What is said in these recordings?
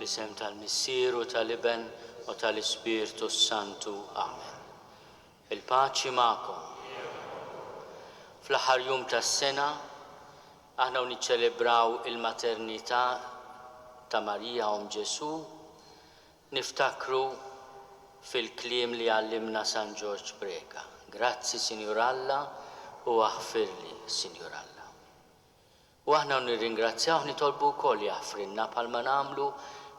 Fl-isem tal-Missieru tal-Iben u tal-Ispirtu Santu. Amen. Il-paċi magħkom. Fl-aħħar jum tas-sena aħna niċċelebraw il-maternità ta' Marija Ġesu, niftakru fil-kliem li għallimna San Ġorġ Breka. Grazzi Sinjur Alla u aħfirli Sinjur Alla. U aħna nirringrazzjaw nitolbu wkoll jaħfrilna bħalma nagħmlu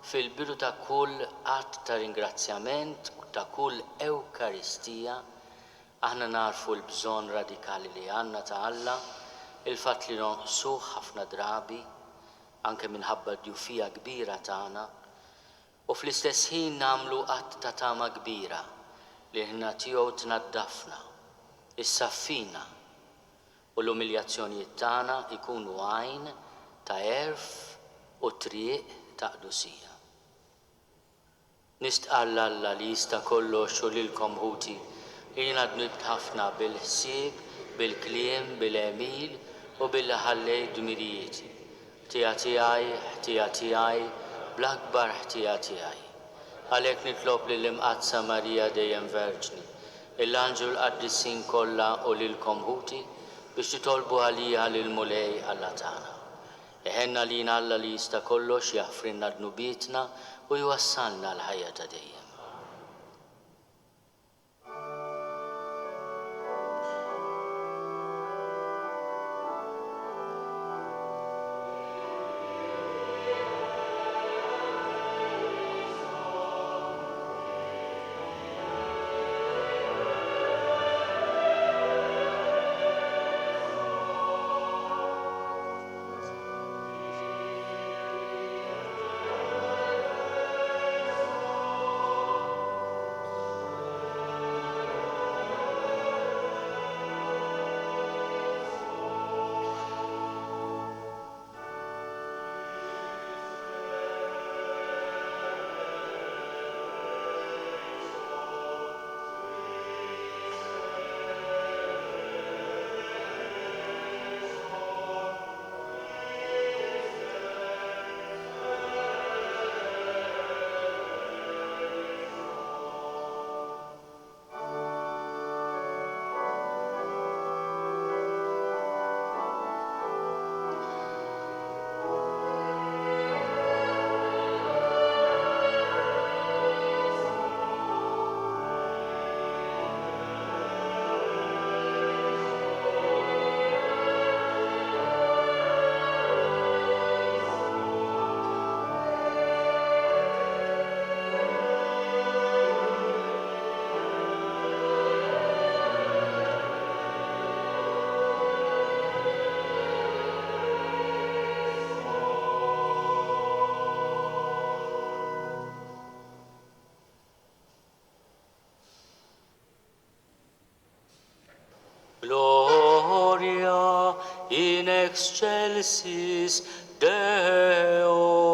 fil-bidu ta' kull att ta' ringrazzjament, ta' kull Ewkaristija. Aħna narfu l-bżonn radikali li għandna ta' Alla, il-fatt li nonqsuh ħafna drabi, anke minħabba d-djufija kbira tagħna, u fl-istess ħin nagħmlu qatt ta' tama kbira li ħna tiegħu tnaddafna, issaffina, u l-umiljazzjonijiet tagħna ikunu għajn ta' għerf u triq ta' qdusija. Nistqalla Alla li jista' kollox u lilkom ħuti li jiena dnibt ħafna bil-ħsieb, bil-kliem, bil-emil u bil-ħallej dmirijieti. Ħtija tiegħi, bl-akbar ħtija tiegħi. Għalhekk nitlob lill-imqazza Marija dejjem Verġni, l-anġel qaddisin kollha u lilkom ħuti biex titolbu għalija lill-mulej Alla tagħna. Eħenna lina Alla li jista' kollox jaħfrilna dnubietna u jwassalna l-ħajja ta' dejjem. Gloria in excelsis Deo.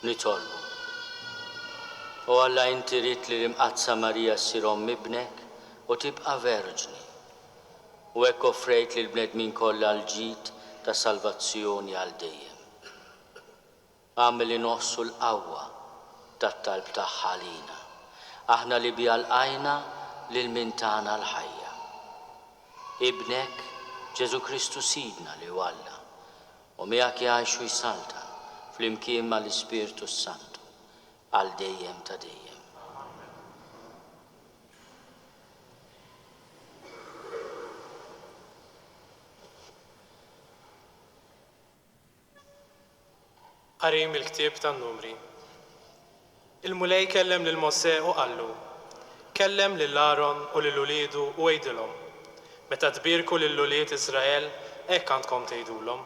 nitolbu. U Alla inti rid li l-imqazza Marija ssir omm ibnek u tibqa' verġni. U hekk offrejt lil bnedmin kollha l-ġid ta' salvazzjoni għal dejjem. Għamel inħossu l-qawwa tat-talb tagħha għalina, aħna li biha lqajna lil min tagħna l-ħajja. Ibnek Ġesu Kristu Sidna li hu Alla u miegħek jgħix u jsalta flimkien mal-Ispirtu Santu għal dejjem ta' dejjem. Qarim il-ktieb tan-Numri. Il-mulej kellem lil Mosè u qallu, kellem lil Aaron u lil uliedu u għejdilhom, meta tbirku lil ulied Iżrael hekk għandkom tgħidulhom.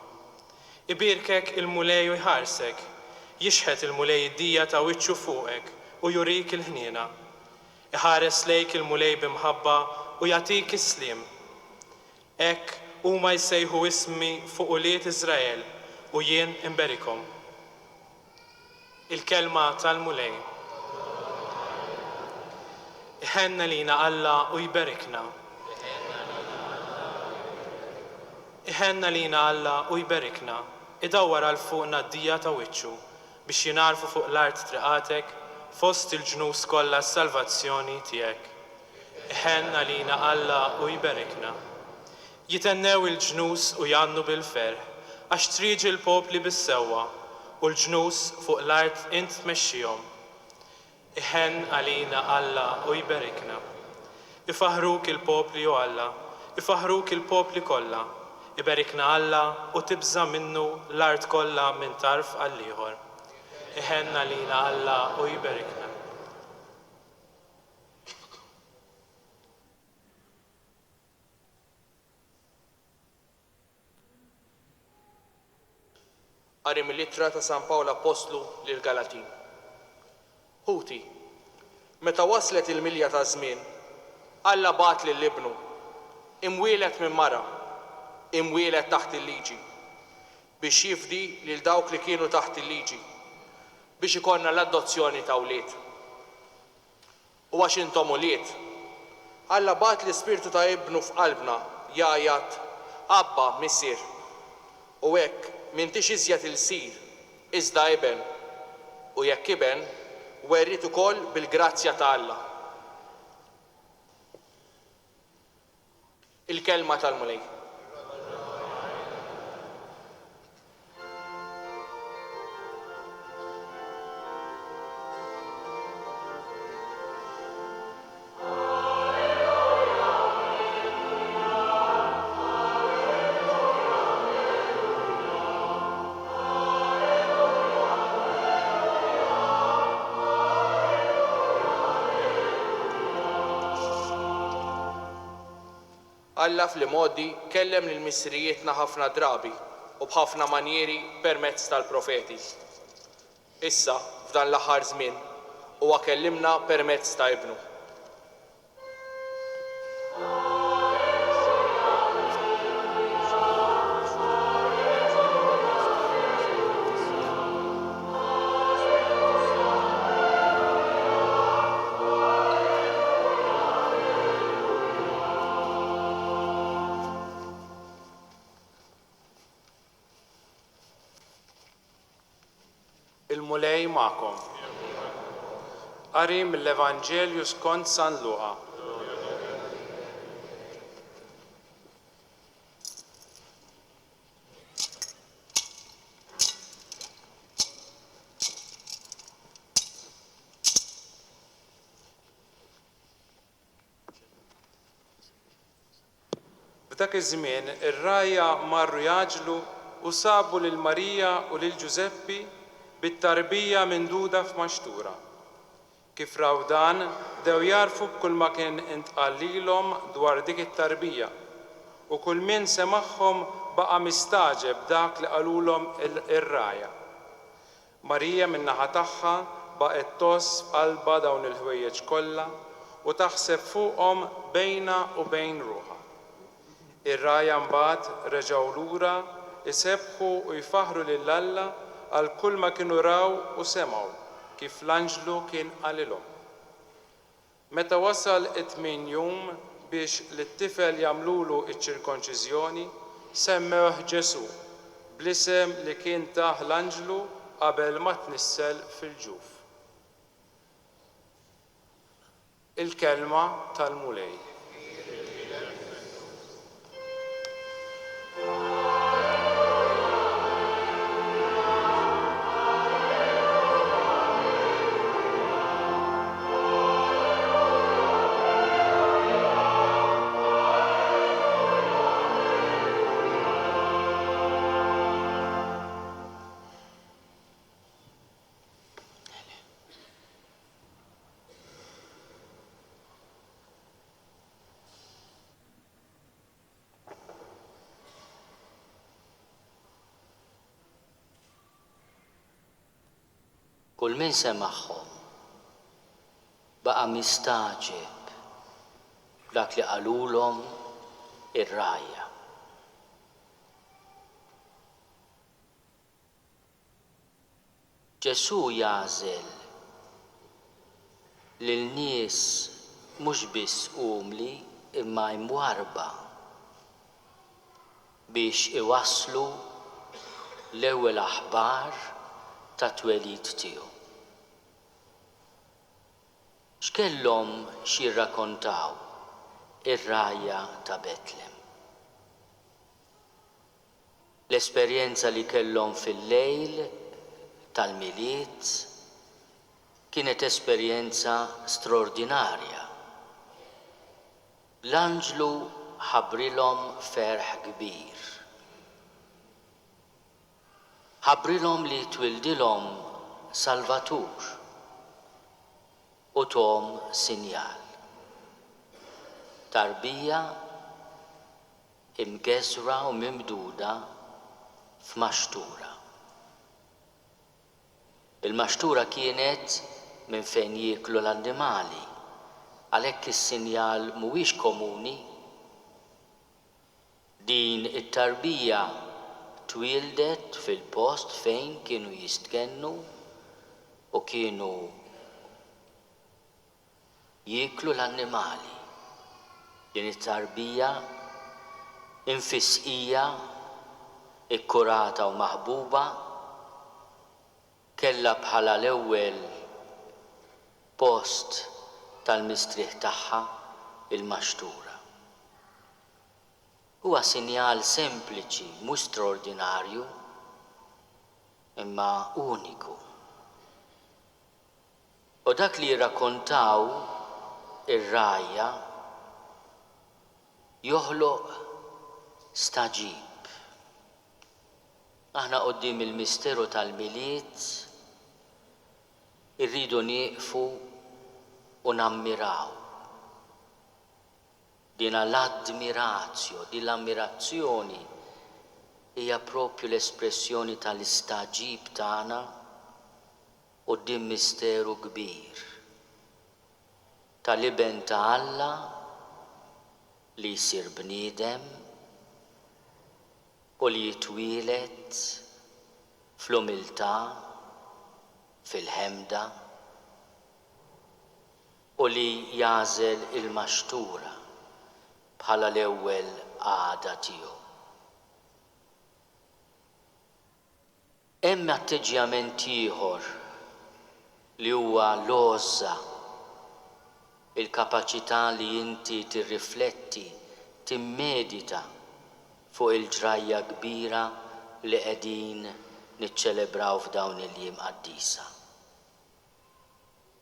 Ibirkek il-mulej u jħarsek, jixħet il-mulej id-dija ta' wiċċu fuqek u jurik il-ħniena. Iħares lejk il-mulej bimħabba u jagħtik is-sliem. Hekk huma jsejħu ismi fuq ulied Iżrael u jien imberikhom. Il-kelma tal-mulej. Iħenna lina Alla u jberikna. Iħenna lina Alla u jberikna. Idawwar għal fuqna d-dija ta' wiċċu biex jinarfu fuq l-art triqatek fost il-ġnus kollha s-salvazzjoni tiegħek. Iħenna lina Alla u jberikna. Jitennew il-ġnus u jannu bil-ferħ għax triġi l-popli bis-sewwa u l-ġnus fuq l-art int tmexxihom. Iħenn għalina Alla u jberikna. Ifaħruk il-popli u Alla, ifaħruk il-popli kollha. Iberikna Alla u tibża minnu l-art kollha minn tarf għal ieħor. Iħenn għalina Alla u jberikna. Qari mill-ittra ta' San Pawl Apostlu lil Galatin. Ħuti, meta waslet il-milja ta' żmien, Alla bagħat lill-ibnu, imwielet minn mara, imwielet taħt il-liġi, biex jifdi lil dawk li kienu taħt il-liġi, biex ikollna l-adozzjoni ta' wlied. U għax intom ulied, Alla bagħat l-Ispirtu ta' ibnu f'qalbna jgħajjat Abba Missier. U hekk m'intix iżjed il-sir, iżda iben, u jekk iben, werrit ukoll bil-grazzja ta' Alla. Il-kelma tal-mulej. Alla fl-modi kellem lil missirijietna ħafna drabi u b'ħafna manjeri permezz tal-profeti. Issa, f'dan l-aħħar żmien, huwa kellimna permezz ta' ibnu. Il-mulej magħkom. Qari mill-Evanġelju skont San Luqa. F'dak iż-żmien ir-rajja marru jaġlu u sabu lil Marija u lil Ġuseppi bit-tarbija minduda f'maxtura. Kif raw dan, dew jarfu b'kull ma kien intqal lilhom dwar dik it-tarbija u kull min semagħhom baqa' mistaġeb dak li qalulhom ir-rajja. Marija min-naħa tagħha baqgħet toss f'qalbha dawn il-ħwejjeġ kollha u taħseb fuqhom bejna u bejn ruħha. Ir-rajja mbagħad reġgħu lura, isebħu u jfaħru lil Alla għal kull ma kienu raw u semgħu kif l-anġlu kien qalilhom. Meta wasal it-tmien jum biex lit-tifel jagħmlulu ċ-ċirkonċiżjoni, semmewh Ġesu bl-isem li kien tah l-anġlu qabel ma tnissel fil-ġuf. Il-kelma tal-mulej. Kull min semaħħom baqa' mistaġeb dak li qalulhom ir-rajja. Ġesu jagħżel lil nies mhux biss umli imma imwarba biex iwasslu l-ewwel aħbar ta' twelid tiegħu. X'kellhom x'jirrakkontaw ir-rajja ta' Betlem. L-esperjenza li kellhom fil-lejl tal-milied kienet esperjenza straordinarja. L-anġlu ħabbrilhom ferħ kbir. Ħabbrilhom li twildilhom Salvatur u tom sinjal. Tarbija imgezra u mimduda f'maxtura. Il-maxtura kienet minn fejn jieklu l-annimali, għalhekk is-sinjal mhuwiex komuni. Din it-tarbija twildet fil-post fejn kienu jistkennu u kienu jieklu l-annimali. Din it-tarbija infisqija, ikkurata u maħbuba kellha bħala l-ewwel post tal-mistrieħ tagħha il-maxtura. Huwa sinjal sempliċi, mhux straordinarju, imma uniku. U dak li jirrakkontaw ir-rajja joħloq staġib. Aħna quddiem il-misteru tal-milied irridu nieqfu u nammiraw. Din l-ammirazzjo, din l-ammirazzjoni hija propju l-espressjoni tal-istaġib tagħna quddiem misteru kbir tal-iben ta' Alla li jsir bniedem u li jitwieled fl-umiltà, fil-ħemda u li jagħżel il-maxtura bħala l-ewwel għada tiegħu. Hemm atteġġjament ieħor li huwa l-għoża, il-kapaċità li inti tirrifletti, timmedita fuq il-ġrajja kbira li qegħdin niċċelebraw f'dawn il-jiem Quddiesa.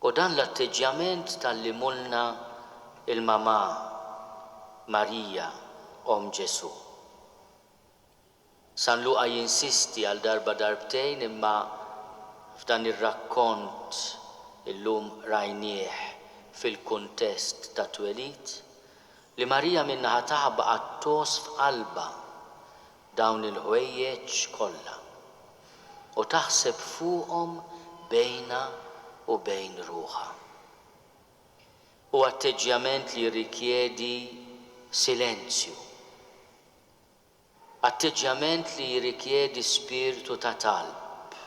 U dan l-atteġġjament tallimulna il-Mamà Marija, Om Ġesu. San Luqa jinsisti għal darba darbtejn imma f'dan ir-rakkont illum rajnieh fil-kuntest ta' twelid li Marija minnaħa tagħha baqgħet tos f'qalbha dawn il-ħwejjeġ kollha u taħseb fuqhom bejna u bejn ruħha. U atteġġjament li jirrikjedi silenzju. Atteġġjament li jirrikjedi spiritu ta' talb.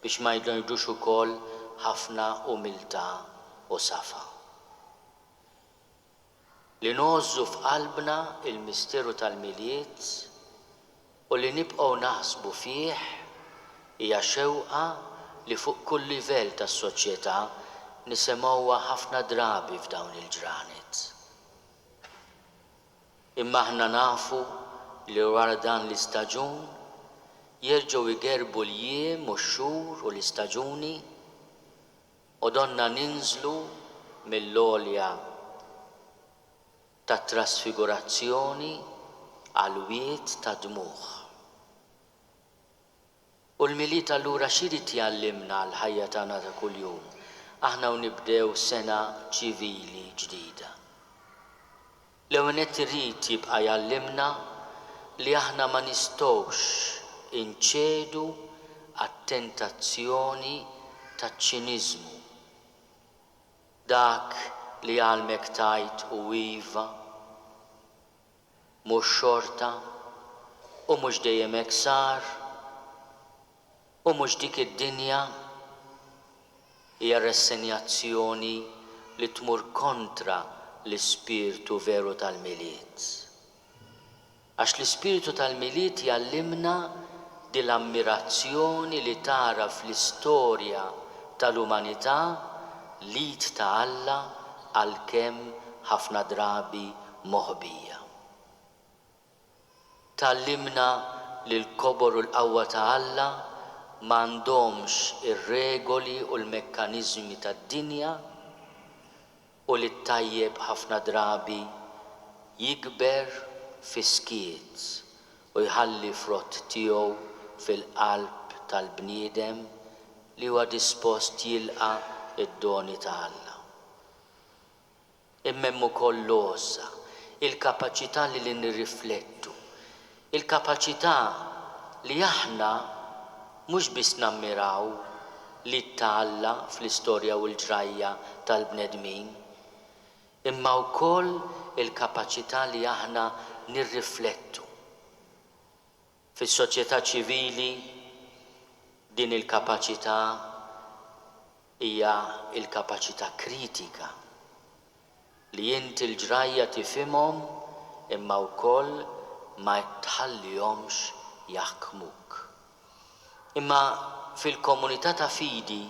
biex ma jgħidux ukoll ħafna umiltà u safa. Li nożżu f'qalbna il-misteru tal-miliet u li nibqgħu naħsbu fih hija xewqa li fuq kull livell tas-soċjetà nisimgħuha ħafna drabi f'dawn il-ġranet. Imma aħna nafu li wara dan l-istaġun jerġgħu jgerbu l-jiem u x-xhur u l-istaġuni u donna ninżlu mill-għolja tat trasfigurazzjoni għal wiet ta' dmugħ. U l-miliet allura x'irid jgħallimna l-ħajja tagħna ta' kuljum? Aħna nibdew sena ċivili ġdida. L-ewwel qed irid jibqa' jgħallimna li aħna ma nistgħux inċedu għat-tentazzjoni taċ-ċiniżmu. Dak li għalmek tajt u iva, mhux xorta u mhux dejjem hekk sar u mhux dik id-dinja hija rassenjazzjoni li tmur kontra l-ispirtu veru tal-miliet. Għax l-ispirtu tal-miliet jgħallimna di l-ammirazzjoni li tara fl-istorja tal-umanità lid ta' Alla għalkemm ħafna drabi moħbija. Tallimna li l-kobor u l-qawwa ta' Alla m'għandhomx ir-regoli u l-mekkaniżmi tad-dinja u li t-tajjeb ħafna drabi jikber fi skiet u jħalli frott tiegħu fil-qalb tal-bniedem li huwa dispost jilqa' id-doni ta' Alla. Imma hemm ukoll l-għoża, il-kapaċità li nirriflettu, il-kapaċità li aħna mhux biss nammiraw li ta' Alla fl-istorja u l-ġrajja tal-bnedmin, imma wkoll il-kapaċità li aħna nirriflettu. Fis-soċjetà ċivili din il-kapaċità hija il-kapaċità kritika li inti l-ġrajja tifhimhom imma wkoll ma tħallihomx jaħkmuk. Imma fil-komunità ta' fidi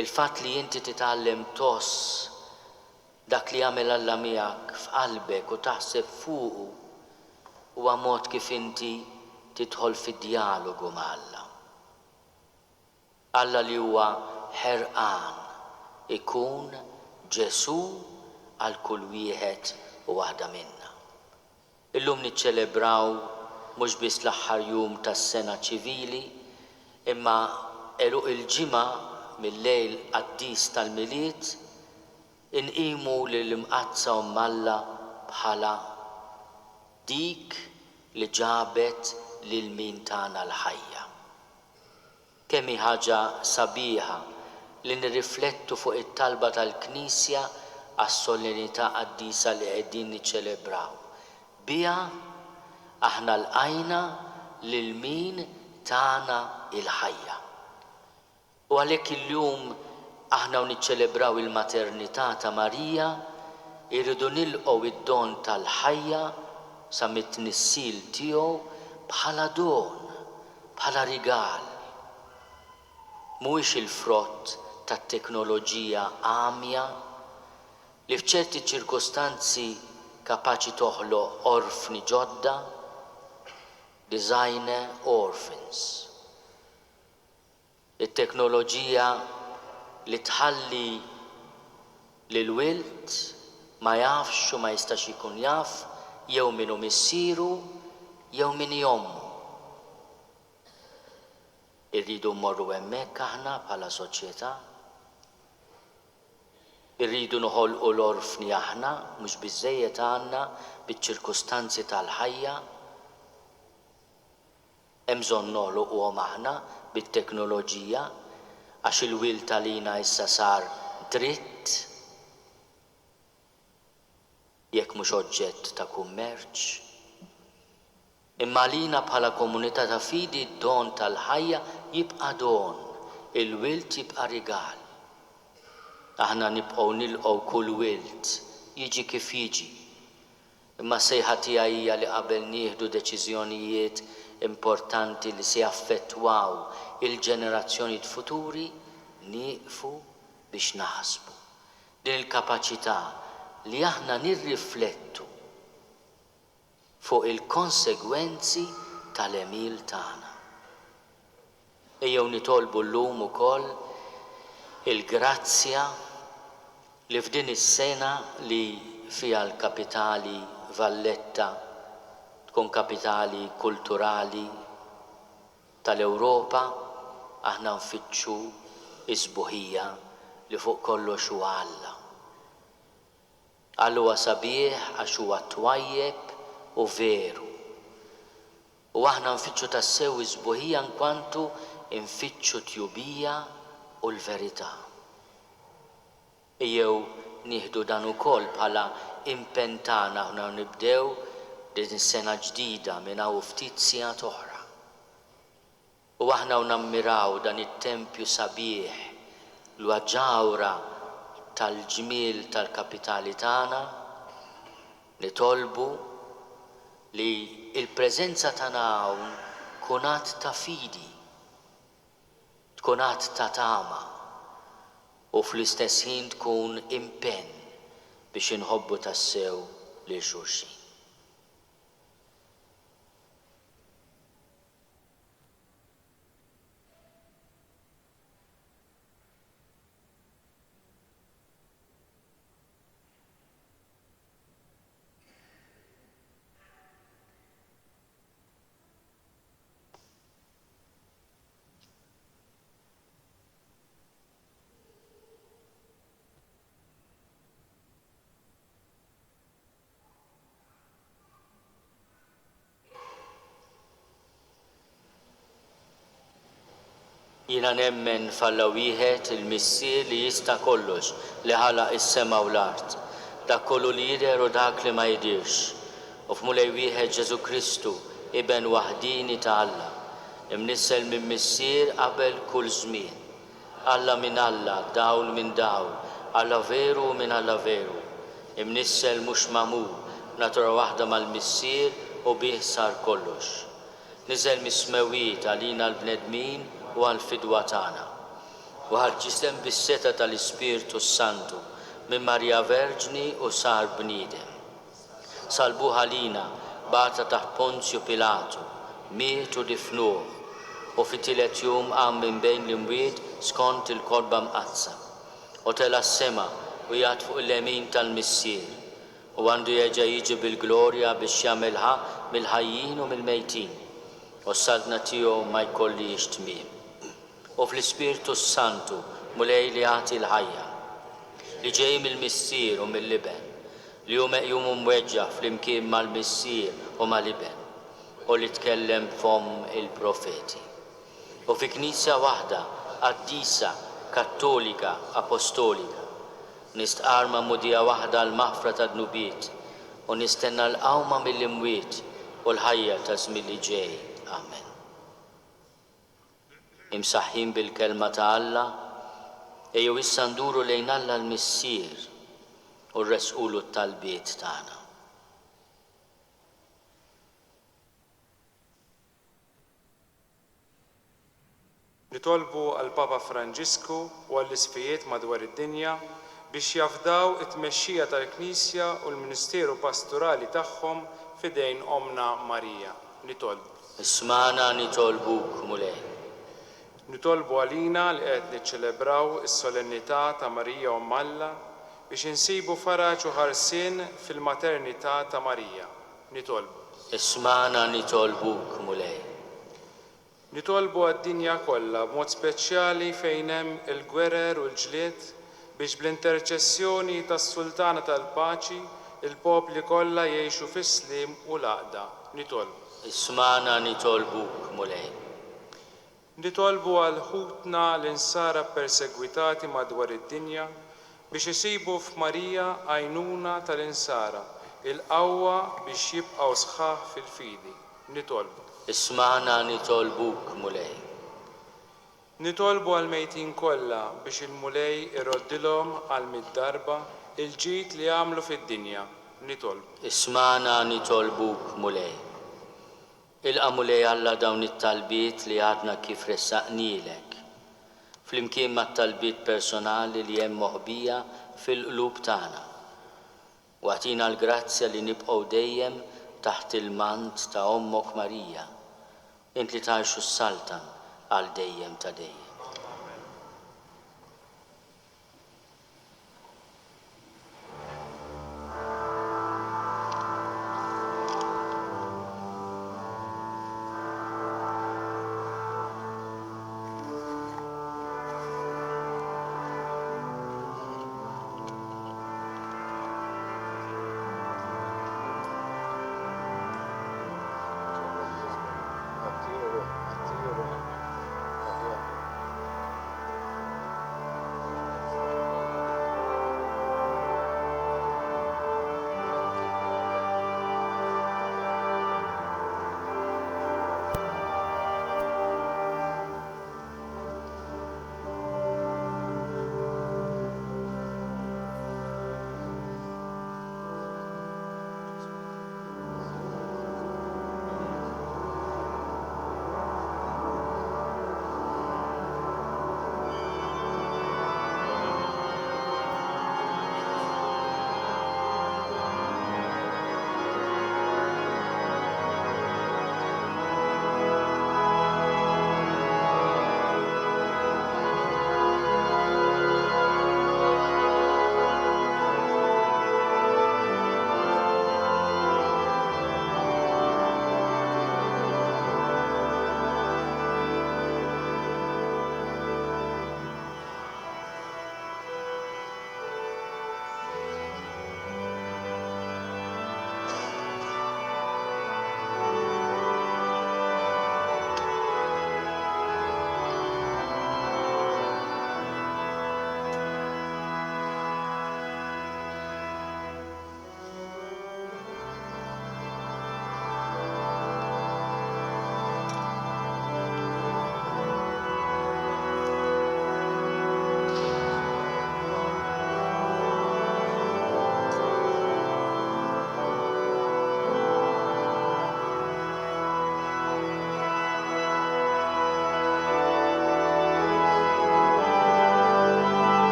il-fatt li inti titgħallem toss dak li jagħmel Alla miegħek f'qalbek u taħseb fuqu huwa mod kif inti tidħol fid-dialogu ma' Alla. Alla li huwa ħerqan ikun Ġesu għal kull wieħed u waħda minna. Illum niċċelebraw mhux biss l-aħħar jum tas-sena ċivili, imma eruq il-ġimgħa mill-lejl qaddies tal-miliet inqimu lill-imqazza Alla bħala dik li ġabet lil min tagħna l-ħajja. Kemm hi ħaġa sabiħa li nirriflettu fuq it-talba tal-Knisja għas-solenità qaddiesa li qegħdin niċċelebraw. Biha aħna lqajna lil min tagħna il-ħajja. U għalhekk illum aħna niċċelebraw il-maternità ta' Marija, irridu nilqgħu id-don tal-ħajja sa mit-tnissil tiegħu bħala don, bħala rigal. Mhuwiex il-frott tat-teknoloġija għamja li f'ċerti ċirkostanzi kapaċi toħloq orfni ġodda, designer orphans. it-teknoloġija li tħalli lil-wild ma jafx u ma jistax ikun jaf jew minnu missieru jew min jommu. Irridu mmorru hemmhekk aħna bħala soċjetà. Irridu noħolqu l-orfni aħna mhux biżżejjed għandna biċ-ċirkustanzi tal-ħajja. Hemm bżonn noħloquhom aħna bit-teknoloġija għax il-wil talina issa sar dritt jekk mhux oġġett ta' kummerċ. Imma lina bħala komunità ta' fidi d-don tal-ħajja jibqa' don, il-wilt jibqa' rigal. Aħna nibqgħu nilqgħu kull wilt, jiġi kif jiġi. Imma sejħa tiegħi hija li qabel nieħdu deċiżjonijiet importanti li se jaffettwaw il-ġenerazzjonijiet futuri nieqfu biex naħsbu. Din il-kapaċità li aħna nirriflettu fuq il-konsegwenzi tal-emil tagħna. Ejjew nitolbu llum ukoll il-grazzja li f'din is-sena li fiha l-kapitali Valletta tkun kapitali kulturali tal-Ewropa, aħna nfittxu is-sbuħija li fuq kollox huwa Alla. Alla huwa sabiħ għax huwa twajjeb u veru. U aħna nfittxu tassew is-sbuħija nkwantu nfittxu tjubija u l-verità. Ejjew nieħdu dan ukoll bħala impentana aħna nibdew din is-sena ġdida minn hawn ftit sigħat oħra. U aħna nammiraw dan it-tempju sabiħ l-ġawra tal-ġmiel tal-kapitali tagħna, nitolbu li il-preżenza tagħna hawn tkun att ta' fidi, tkun att ta' tama u fl-istess ħin tkun impenn biex inħobbu tassew lil xulxin. Jiena nemmen f'Alla wieħed il-Missier li jista' kollox li ħalaq is-sema u l-art, dak kollu li jidher u dak li ma jidirx. U f'Mulej wieħed Ġesu Kristu, iben waħdini ta' Alla, imnissel minn Missier qabel kull żmien. Alla minn Alla, dawl minn dawl, Alla veru minn Alla veru. Imnissel mhux magħmul, natura waħda mal-Missier u bih sar kollox. Niżel mis-smewiet għalina l-bnedmin u għal-fidwa tagħna. U ħarġisem bis-seta tal-Ispirtu Santu minn Marja Verġni u sar bniedem. Salbuh għalina bata taħt Ponzju Pilatu, miet u difnuh u fit-tielet jum qam minn bejn l-imwiet skont il-kodba mqazza. U tela s-sema u jgħat fuq il-lemin tal-Missier u għandu jerġa' jiġi bil-glorja biex jagħmilha mill-ħajjin u mill-mejtin u s-saltna tiegħu ma jkollix tmiem. U fl-Ispirtu Santu mulej li għati l-ħajja, li ġej mill-Missier u mill-liben, li hu meqjum mweġġa fl-imkien mal-Missier u mal-liben, u li tkellem fom il-profeti. U fi Knisja waħda, Quddiesa, Kattolika, Apostolika, nistqarma mudija waħda l-maħfra ta' dnubiet u nistenna l-qawma mill-imwiet u l-ħajja ta' żmien li ġej. Amen. Imsaħħin bil-kelma ta' Alla, ejjew issa nduru lejn Alla l-Missier u rresqulu t-talbiet tagħna. Nitolbu għall-Papa Franġisku u għall-isfijiet madwar id-dinja biex jafdaw it-tmexxija tal-Knisja u l-Ministeru Pastorali tagħhom f'idejn Omna Marija. Nitolbu. Ismana nitolbuk mulej. Nitolbu għalina li qed niċċelebraw is-solennità ta' Marija Umm Alla biex insibu faraġ u ħarsien fil-maternità ta' Marija. Nitolbu. Ismana nitolbuk mulej. Nitolbu għad-dinja kollha b'mod speċjali fejn hemm il-gwerer u l-ġlied biex bl-interċessjoni tas-Sultana tal-Paċi il-popli kollha jgħixu fis-sliem u l-għaqda. Nitolbu. Ismana nitolbuk mulej. Nitolbu għal ħutna l-insara persegwitati madwar id-dinja biex isibu f'Marija għajnuna tal-insara il-qawwa biex jibqgħu sħaħ fil-fidi. nitolbu. Isma'na nitolbuk mulej. Nitolbu għal-mejtin kollha biex il-mulej iroddilhom għal mid-darba il-ġid li għamlu fid-dinja, nitolbu. Isma'na nitolbuk mulej. Ilqa mulej Alla dawn it-talbiet li għadna kif ressaqnilek. Flimkien mat-talbiet personali li hemm moħbija fil-qlub tagħna. U għatina l-grazzja li nibqgħu dejjem taħt il-mant ta' Ommok Marija. Int li tgħixu s-saltan għal dejjem ta' dejjem.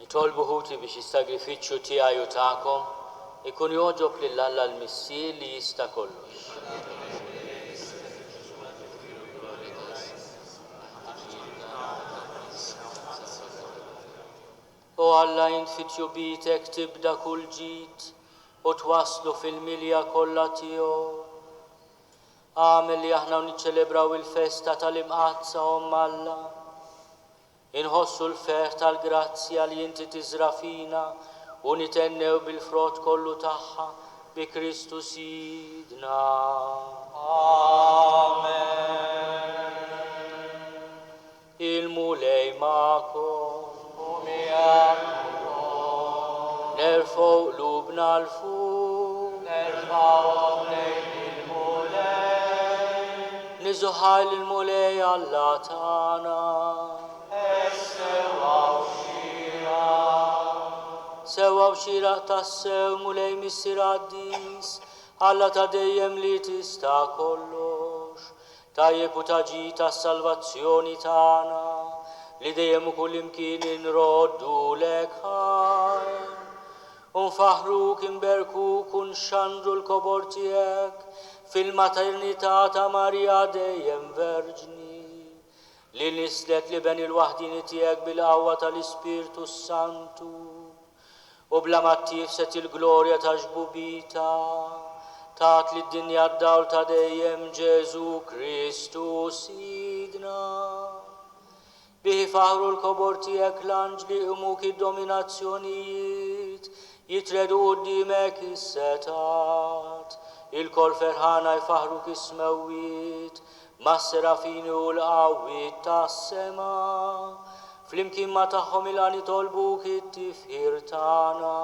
Nitolbu ħuti biex is-sagrifiċċju tiegħi u tagħkom ikun jogħġob lil Alla l-Missier li jista' kollox. U Alla int fit-ġubitek tibda kull ġid u twaslu fil-milja kollha tiegħu. Għamel li aħna niċċelebraw il-festa tal-imqazza Alla. Inħossu l-ferħ tal-grazzja li inti tiżra fina u nitennew bil-frott kollu tagħha bi Kristu Sidna. Amen. Il-mulej ma'kom u miegħekom. Nerfgħu qlubna l-fuq. Nerfgħuhom lejn il-mulej. Niżuħaj lill-mulej Alla tagħna. Sewa xira tassew mulej missir Qaddis, Alla ta' dejjem li tista' kollox, tajjeb u taġi tas-salvazzjoni tagħna, li dejjem u kull imkien inroddulek ħajr. Unfaħruk inberkuk u nxandru l-kobor tiegħek fil-maternità ta' Marja dejjem verġni, li nislet li ben il-waħdini tiegħek bil-qawwa tal-Ispirtu Santu. U bla ma tifset il-glorja ta' ġbubita, tat li d-dinja d-dawl ta' dejjem Ġesu Kristu Sidna. Bihi faħru l-kobor tiegħek l-anġli imuk id-dominazzjonijiet, jitredu qudiemek is-setat, il-kol ferħana jfaħru kismewwiet, mas-serafini u l-qawwiet tas-sema. Flimkien ma tagħhom il-għani tolbuk it-tifħir tagħna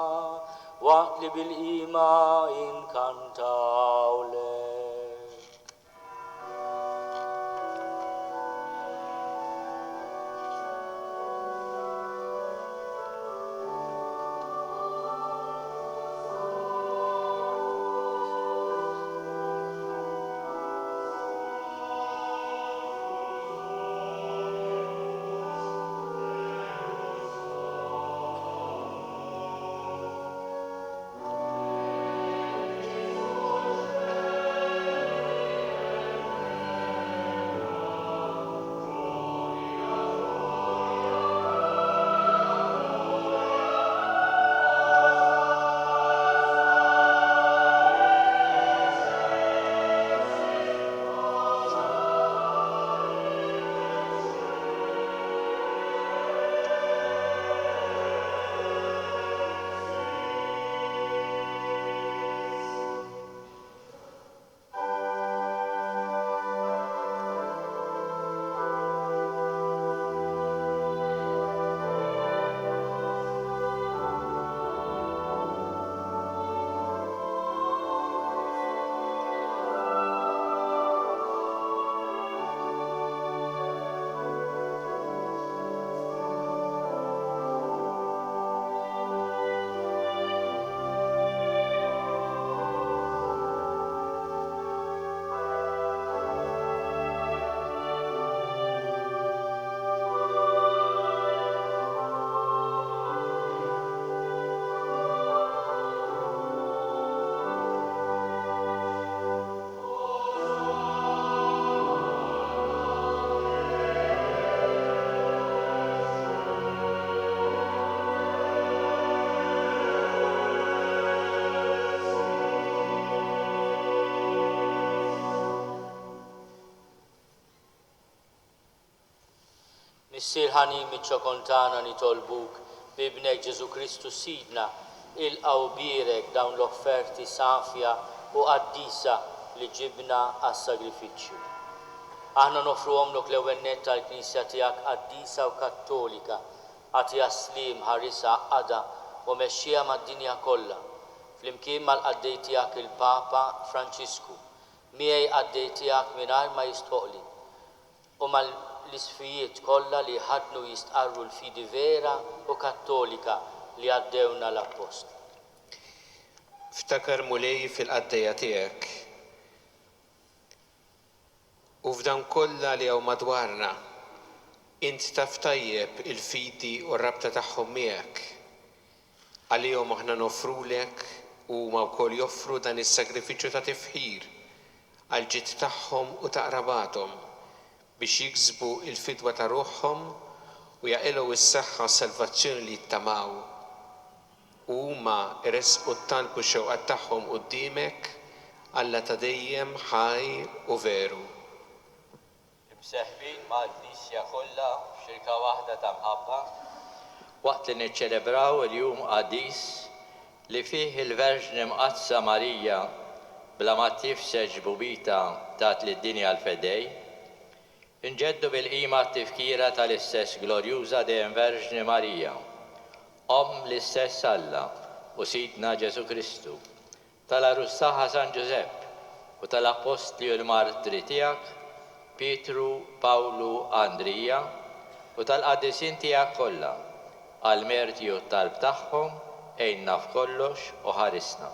waqt li bil-qima inkantawlek. Missir ħanim iċ-ċokontana nitolbuk bibnek Ġesu Kristu Sidna ilqaw birek dawn l-offerti safja u Quddiesa li ġibna għas-sagrifiċċju. Aħna nofruhomlok l-ewwel nett tal-Knisja tiegħek Quddiesa u Kattolika, għatija slim ħarisa għada u mexxija mad-dinja kollha, flimkien mal-qaddej tiegħek il-Papa Franċisku, miegħi qaddej tiegħek mingħajr ma jistħoqli, u mal-isfijiet kollha li ħadnu jistqarru l-fidi vera u kattolika li għaddewna l-appost. Ftakar mulej fil-qaddejja tiegħek u f'dan kollha li hawn madwarna int taf tajjeb il-fidi u r-rabta tagħhom miegħek. Għalihom aħna nofrulek u huma wkoll joffru dan is-sagrifiċċju ta' tifħir għal ġid tagħhom u ta' qrabathom biex jiksbu il-fidwa ta' ruħhom u jaqilgħu s-saħħa u s-salvazzjoni li jittamaw u huma jresqu t-talbu x-xewqat tagħhom quddiemek Alla ta' dejjem ħajr u veru. Imseħbin ma' l-Knisja kollha f'xirka waħda ta' mħabba waqt li niċċelebraw il-jum qadis li fih il-Verġni Mqazza Marija bla ma tifseġ bubita tat lid-dinja l-fedej, inġeddu bil-qima t-tifkira tal-istess glorjuża dejjem Verġni Marija, l-istess Alla u Sidna Ġesu Kristu, tal-Arussaħa San Giuseppe u tal-Apostli u l-Martri tiegħek Pietru, Pawlu, Andrija u tal-qaddisin tiegħek kollha għal-merti u t-talb tagħhom għejna f'kollox u ħarisna.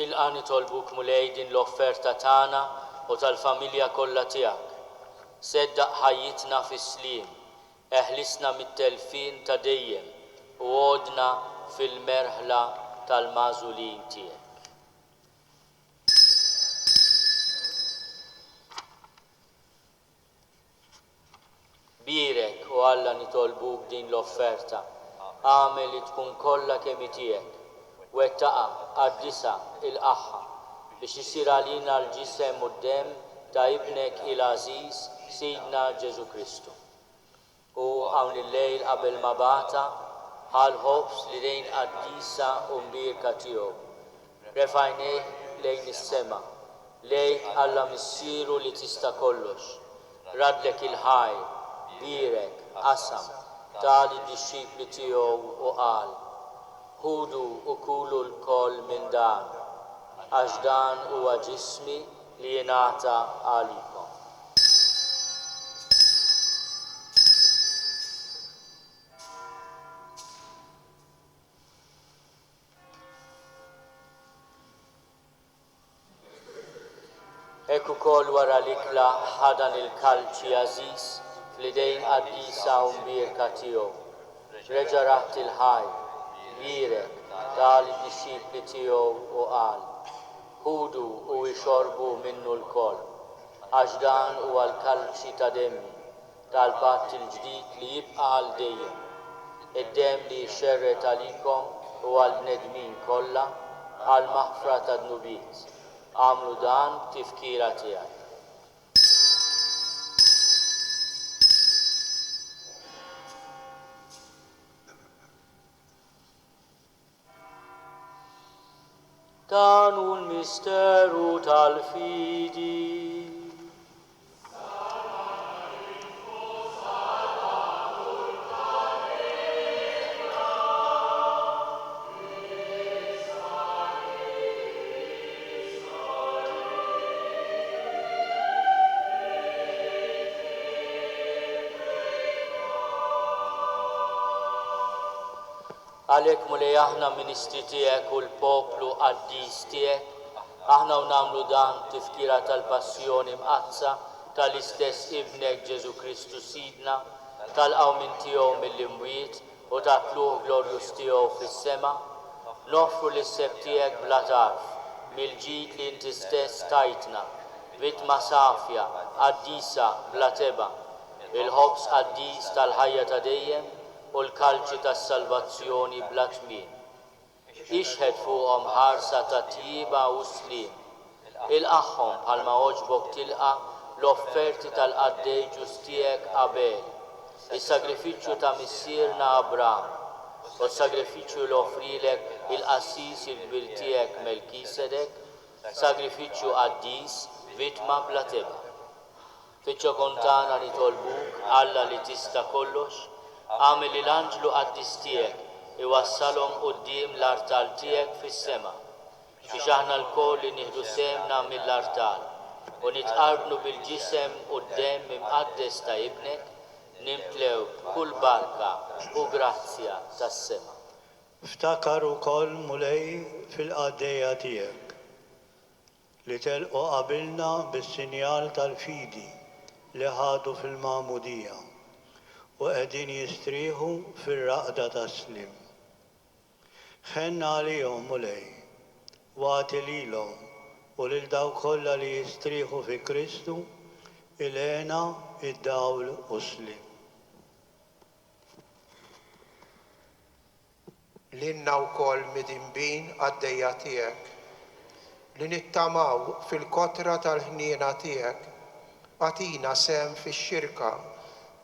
Il-qan nitolbuk mulej din l-offerta tagħna u tal-familja kollha tiegħek. Seddaq ħajjitna fis-sliem, eħlisna mit-telfin ta' dejjem u għodna fil-merħla tal-mażulin tiegħek. Birek u Alla nitolbuk din l-offerta, għamel li tkun kollha kemm tiegħek, wettaqa, qaddisha, ilqaħħa biex isir għalina l-ġisem u d-dem ta' ibnek il-Aziz Sidna Ġesu Kristu. U hawn il-lejl qabel ma bata ħal ħobs li lejn Quddiesa u mbirka tiegħu. Refajnejh lejn is-sema, lejk Alla missieru li tista' kollox. Raddlek il-ħajr, birek, qasam, tali d-disċipli tiegħu u qal: ħudu u kulu l-koll minn dan, għax dan huwa ġismi li jingħata għalikom. Hekk ukoll wara l-ikla ħadan il-kalċi Aziz fl-idejn Quddiesa u mbirka tiegħu. Reġa' raħt il-ħajr, birek, tali d-disċipli tiegħu u qal: ħudu u jxorbu minnu l-koll, għax dan huwa l-kalċi ta' demmi tal-patt il-ġdid li jibqa' għal dejjem. Id-demm li jxerret għalikom u għall-bnedmin kollha għal maħfra ta' dnubiet. Għamlu dan b'tifkira tiegħek. Dan hu l-misteru tal-fidi. Għalhekk mulej aħna ministri tiegħek u l-poplu Quddies tiegħek, aħna nagħmlu dan tifkira tal-passjoni mqazza tal-istess ibnek Ġesu Kristu Sidna, tal-qawmin tiegħu mill-imwiet u tat-tluq glorjus tiegħu fis-sema, noffru lis-seb tiegħek bla tarf mill-ġid li inti stess tajtna, vittma safja, Quddiesa bla teba, il-ħobs Quddies tal-ħajja ta' dejjem u l-kalċi tas-salvazzjoni bla tmiem. Ixħed fuqhom ħarsa ta' tjiba u sliem. Ilqaħħom bħalma oġbok tilqa' l-offerti tal-qaddej ġus tiegħek Abel, is-sagrifiċċju ta' missierna Abraham u s-sagrifiċċju li offrilek il-qassis il-kbir tiegħek Melkisedek, sagrifiċċju Quddies vittma bla teba. Fiċ-ċokontana nitolbuk Alla li tista' kollox, għamel li l-anġlu Quddies tiegħek iwassalhom quddiem l-artal tiegħek fis-sema biex aħna l-koll li nieħdu semna mill-artal u nitqarbnu bil-ġisem u d-demm imqaddes ta' ibnek nimtlew b'kull barka u grazzja tas-sema. Ftakar ukoll mulej fil-qaddejja tiegħek li telqu qabilna bis-sinjal tal-fidi li ħadu fil-Magħmudija u qegħdin jistrieħu fir-raqda tas-sliem. Ħenna għalihom mulej, wagħti lilhom u lil dawk kollha li jistrieħu fi Kristu il-għena, id-dawl u sliem. l-inna wkoll mid-imbin għaddejja tiegħek, li nittamaw fil-kotra tal-ħniena tiegħek, għatina sem fix-xirka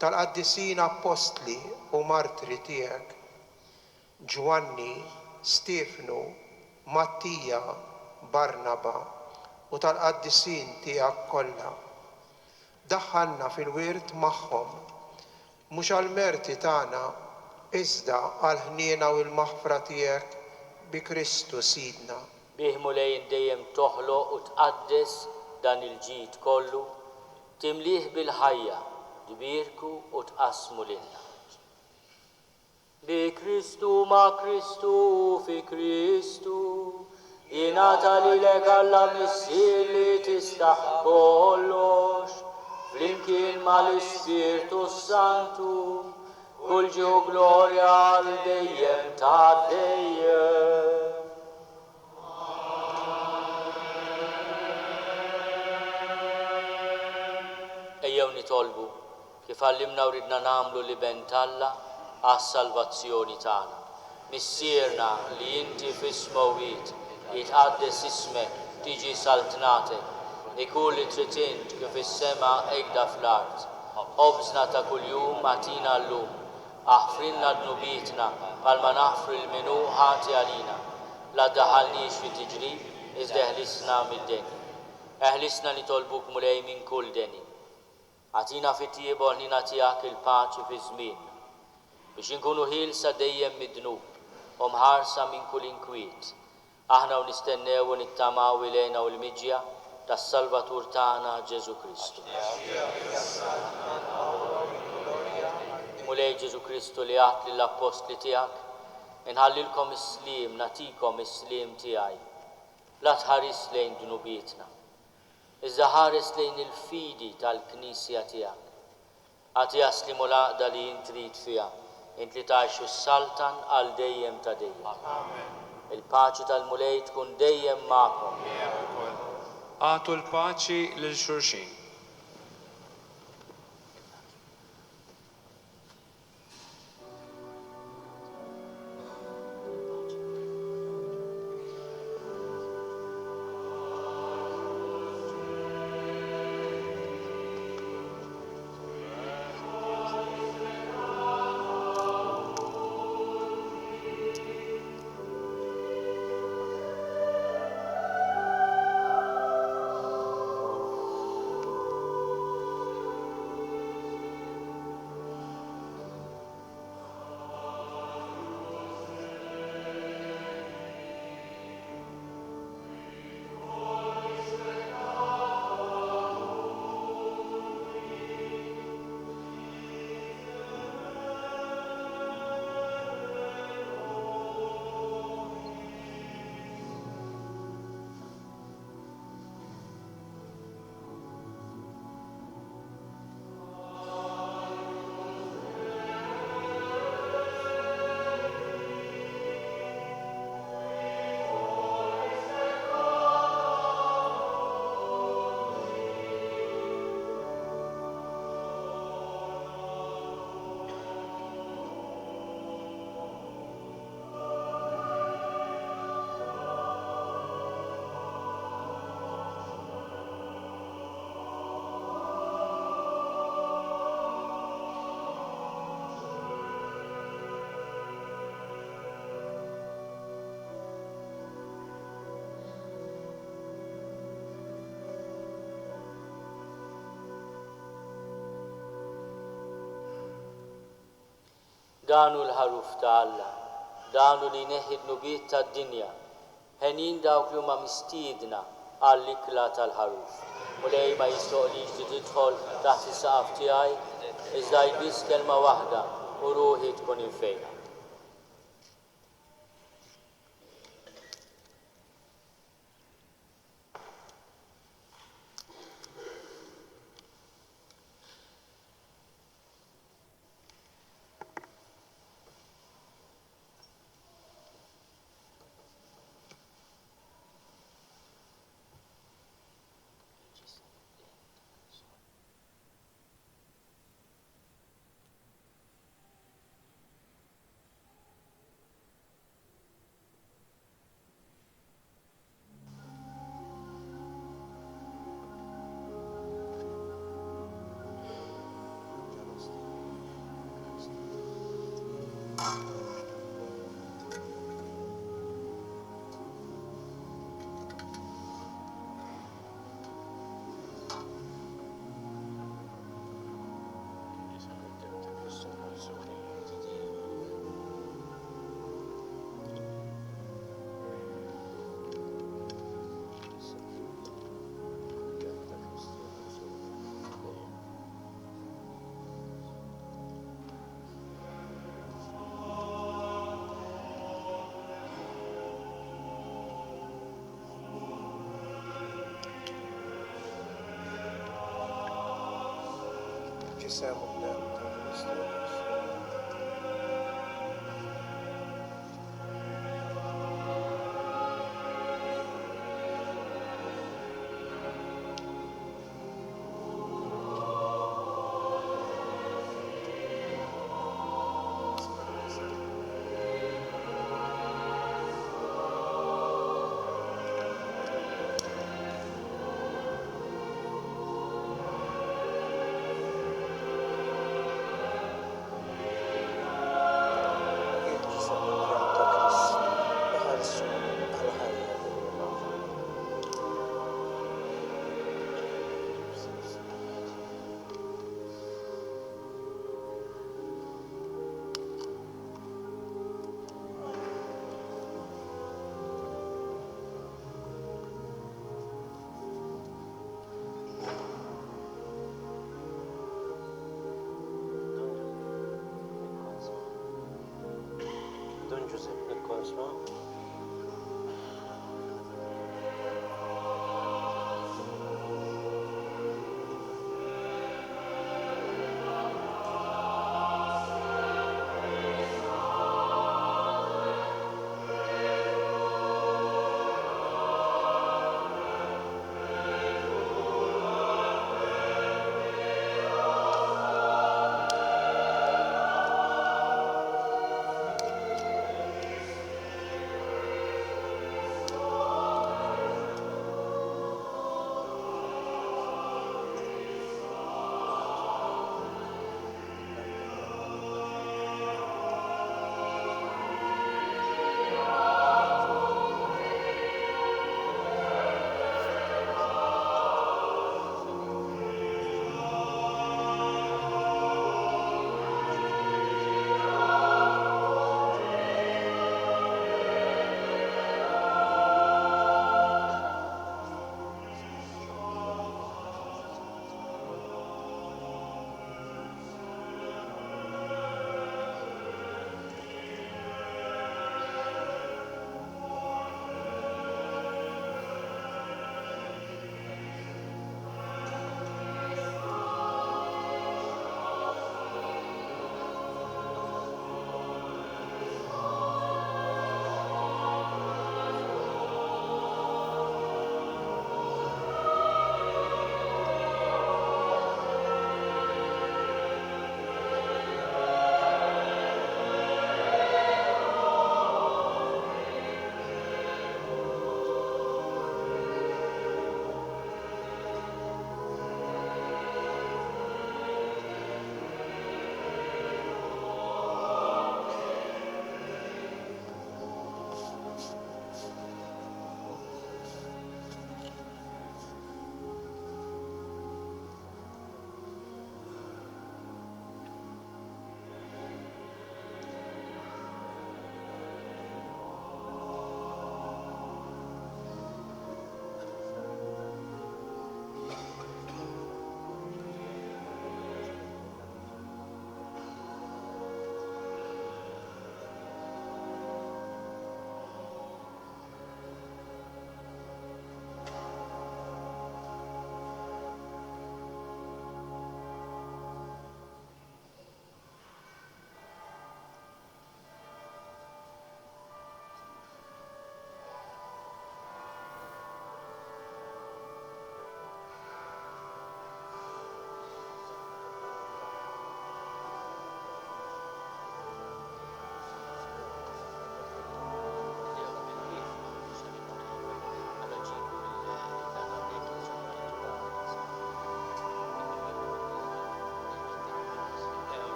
tal-qaddisin apostli u martri tiegħek, Ġwanni, Stefnu, Mattija, Barnaba u tal-qaddisin tiegħek kollha. Daħħalna fil-wirt magħhom, mhux għall-merti tagħna, iżda għall-ħniena u l-maħfra tiegħek bi Kristu Sidna. Bih mulej dejjem toħloq u tqaddes dan il-ġid kollu, timlih bil-ħajja, dbirku u tqasmu lilna. Bi Kristu ma' Kristu fi Kristu, jingħata lilek Alla missier li tistaħ kollox, flimkien mal-Ispirtu Santu, kull ġu glorja għal dejjem ta' dejjem. Ejjew nitolbu kif għallimna u ridna nagħmlu li bentalla għas-salvazzjoni tagħna. Missierna li inti f'ismowit jitqaddes ismek tiġi saltnatek, ikun li trid int kif is-sema hekk fl-art. Ħobżna ta' kuljum agħtina llum, aħfrilna dnubietna bħalma naħfru l-minu ħati għalina. La ddaħħalniex fi tiġrib, iżda eħlisna mid-deni. Eħlisna nitolbuk mulej minn kull deni. Għatina fit-tiebu ħnina tiegħek il-paċi fi żmienna, biex inkunu ħielsa dejjem mid-dnub u mħarsa minn kull inkwiet. Aħna u nistennew u nittamaw ilejna u l-miġja tas-Salvatur tagħna Ġesu Kristu. Mulej Ġesu Kristu li għat lill-apostli tiegħek, inħallilkom is-sliem, natikom is-sliem tiegħi. La tħares lejn dnubietna, iżda ħares lejn il-fidi tal-Knisja tiegħek. Għati jaslimu l-għaqda li int trid fiha, int li tgħixu s-saltan għal dejjem ta' dejjem. Il-paċi tal-mulej tkun dejjem magħkom. Għatu l-paċi lil xulxin. Danu l-ħaruf ta' Alla, danu li neħi d-nubiet ta' dinja, ħenin dawk li huma mistiedna għall-ikla tal-ħaruf. Mulej ma jistoqlix li tidħol taħt is-saqaf tiegħi, iżda jbiss kelma waħda u ruħi tkun infejna. Siamo dentro questo. Don Giuseppe Cosma.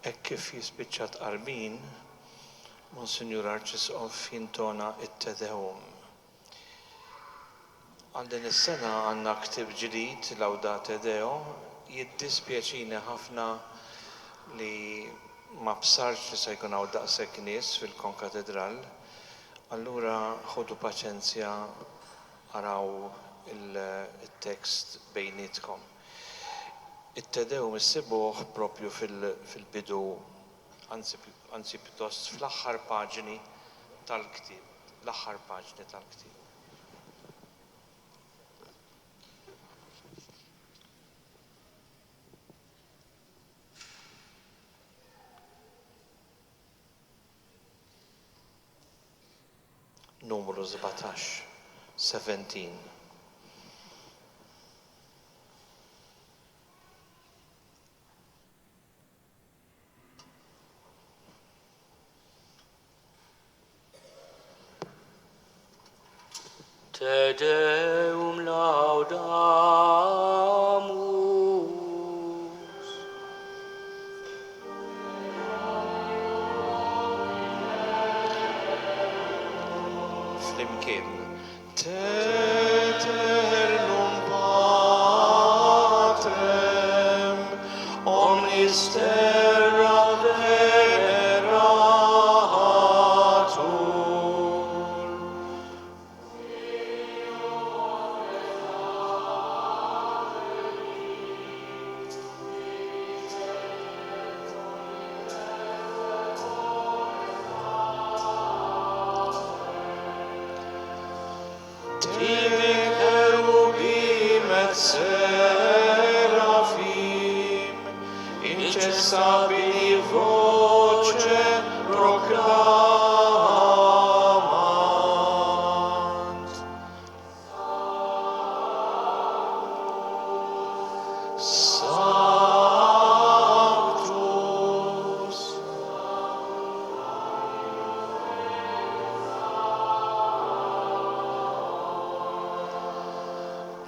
Hekk kif jispiċċa tqarbin, Monsinjur Arċisqof jintona it-Te-Deum. Għal din is-sena għandna ktieb ġdid Laudate Deo, jiddispjaċini ħafna li ma bsarx li se jkun hawn daqshekk nies fil-Konkatidral. Allura ħodu paċenzja araw il-tekst bejnietkom. It-Te-Deum issibuh propju fil-bidu, anzi pjuttost fl-aħħar paġni tal-ktieb, l-aħħar paġni tal-ktieb. Numru 17. Te Deum laudamus. Flimkien. Eternum Patrem, omnis terra veneratur. Tibic cherubim et seraphim, incessabili voce proclamant. Sanctus.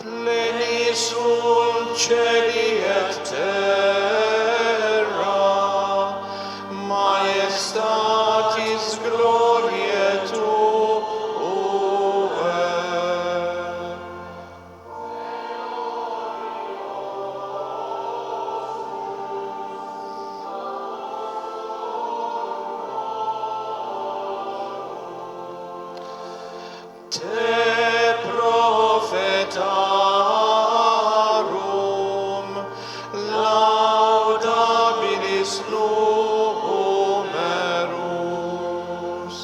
Pleni sunt cieli et terra, maestatis gloriae Tuae. Te prophetarum laudabilis numerus.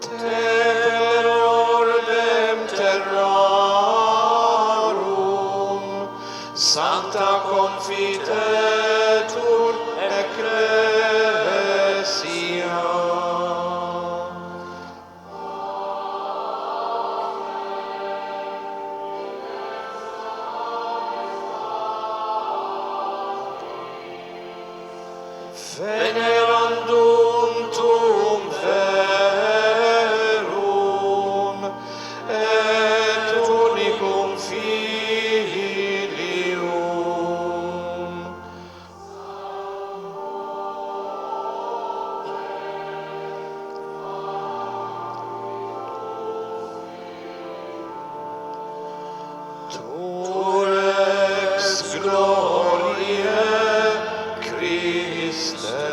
Te per orbem terrarum, Sancta confitetur ecclesia. Venerandum tum verum et unicum Filium. Tur ex gloriae Christe.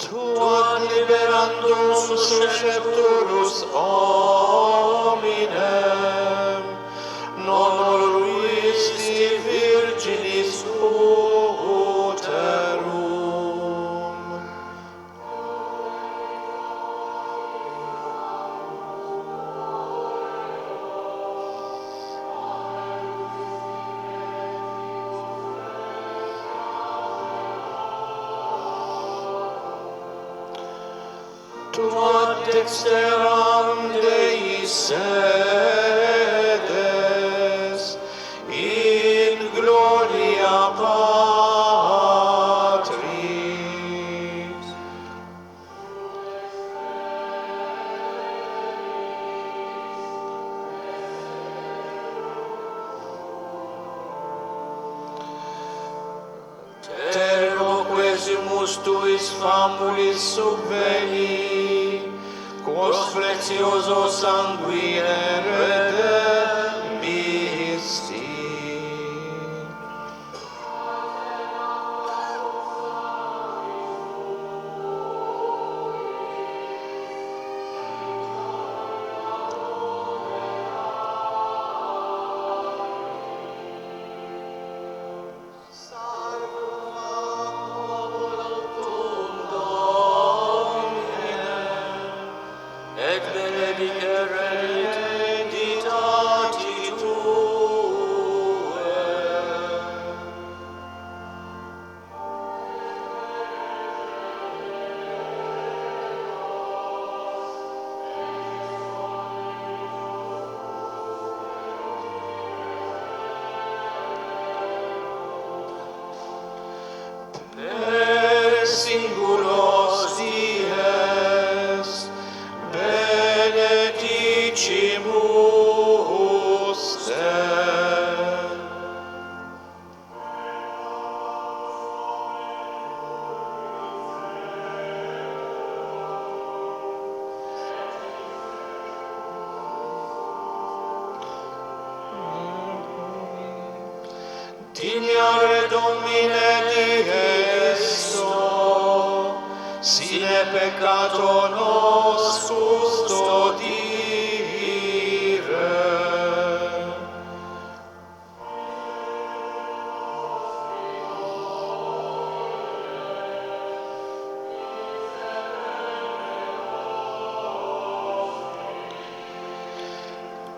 Tuat liberandum suscepturus hominem, non oluisti virginis uterum. Tu ad dexteram Dei sedes, in gloria Patris. Terroquesimus tuis famulis subveni, quos precioso sanguine redemisti. Et benedicere hereditati Tue. Per singulos dies, benedicimus te. Dignare Domine Dieso, sine peccato nos custodire.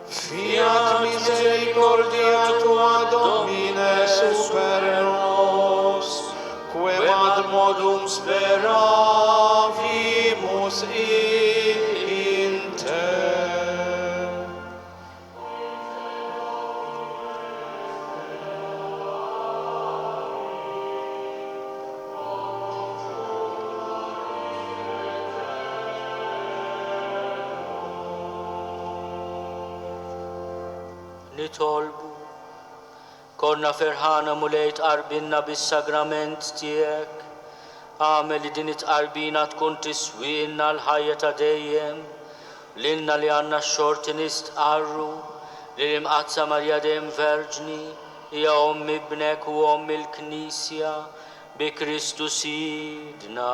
Fiat misericordia Tua Domine super nos, quem ad modum speravimus in Te. Nitolbu, konna ferħana mulejt qarbinna bis-sagrament tiegħek, għamel li din it-qarbina tkun tiswinna l-ħajja ta' dejjem, lilna li għandna x-xorti nistqarru li l-imqazza Marja dejjem Verġni hija ommi ibnek u ommi l-Knisja bi Kristu Sidna.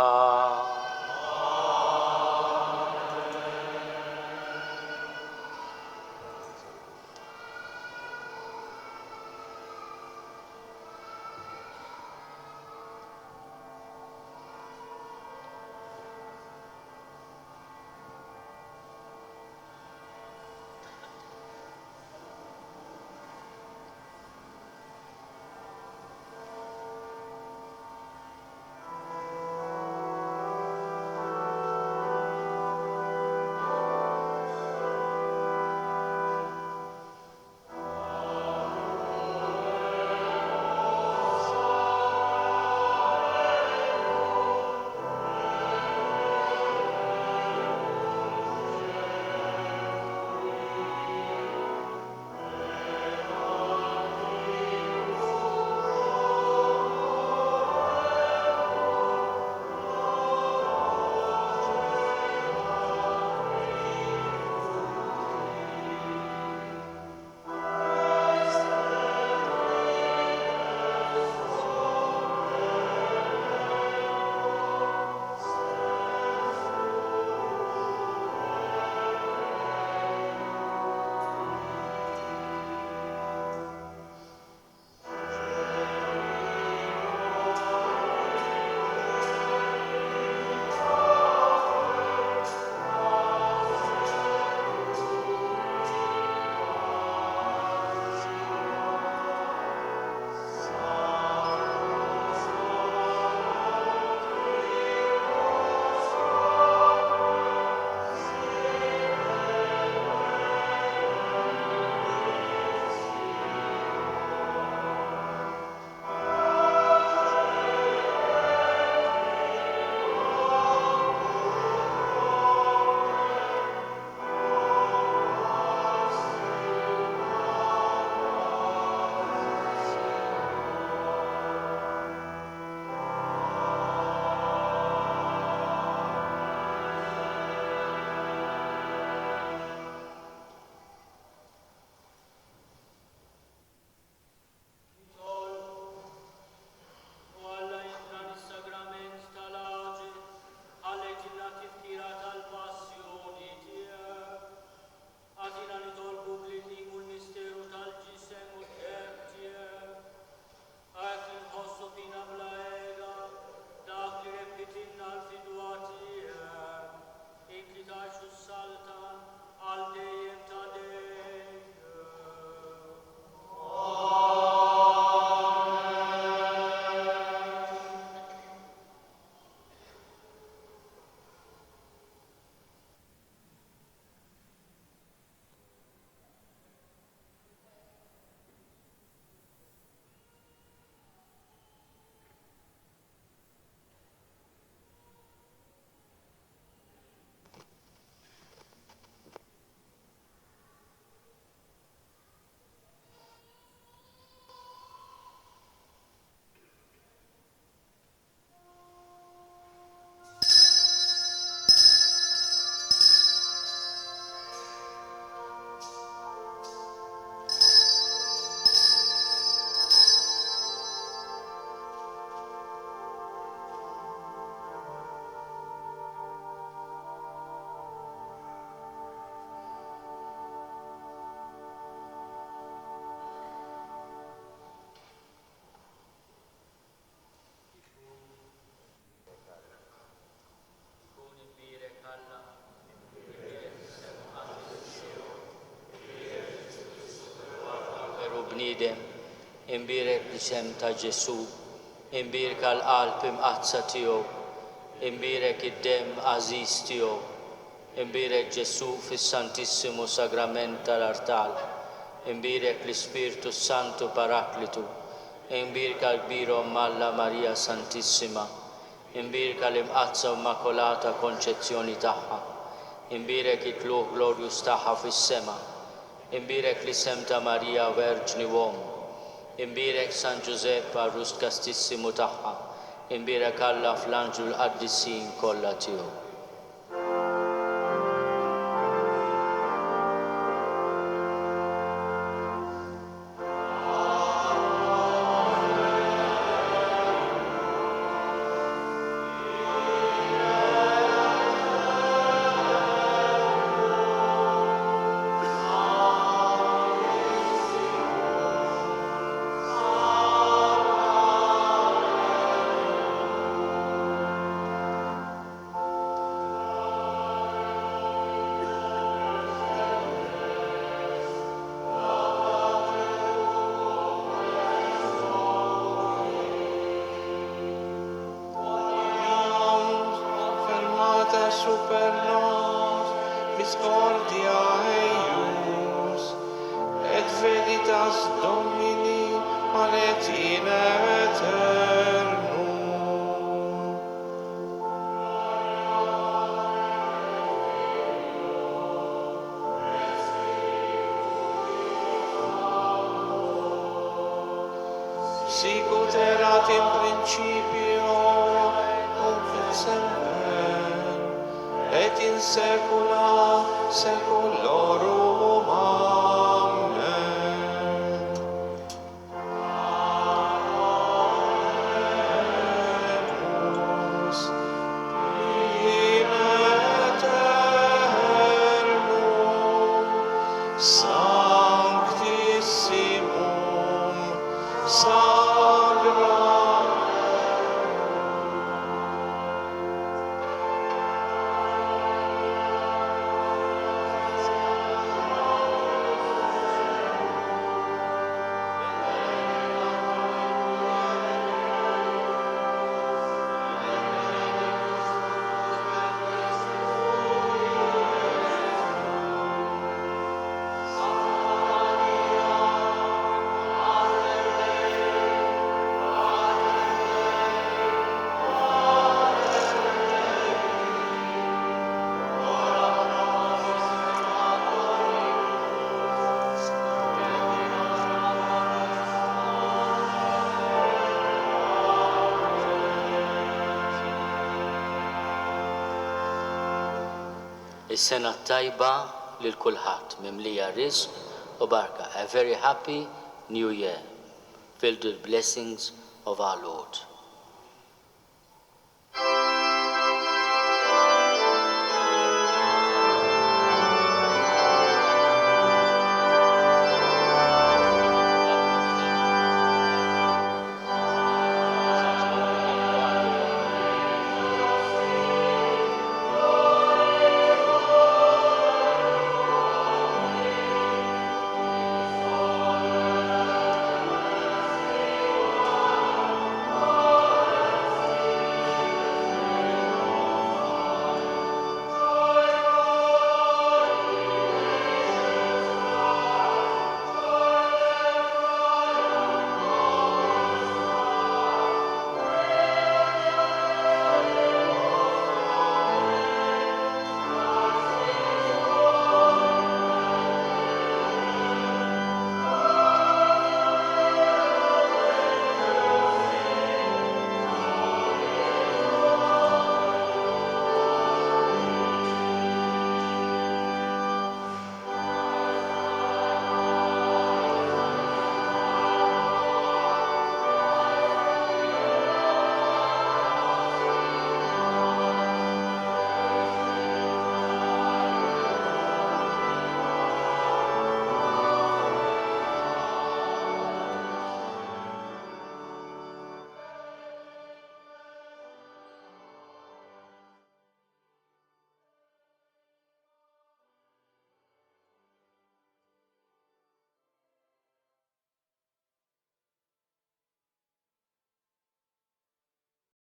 bniedem, imbirek l-isem ta' Ġesu, imbirka l-qalb imqazza tiegħu, imbirek id-dem għażiż tiegħu, imbirek Ġesu fis-Santissimu Sagrament tal-Artal, imbirek l-Ispirtu Santu Paraklitu, imbirka l-kbira Alla Marija Santissima, imbirka l-imqazza Immakolata Konċezzjoni tagħha, imbirek it-tluq glorjus tagħha fis-sema, imbirek l-isem ta' Marija Verġni Uomo, imbirek San Giuseppe Arrust Kastissimu tagħha, imbirek Alla fl-anġlu l-qaddissin kollha tiegħu. Super nos, miscordia eius, et veritas Domini alet in aeternum. Sicut erat in principio, nunc et semper, et in saecula saeculorum. Amen. Amen. In aeternum sanctissimum Sagra. Is-sena tajba lil kulħadd mimlija rizq u barka. A very happy new year filled with blessings of our Lord.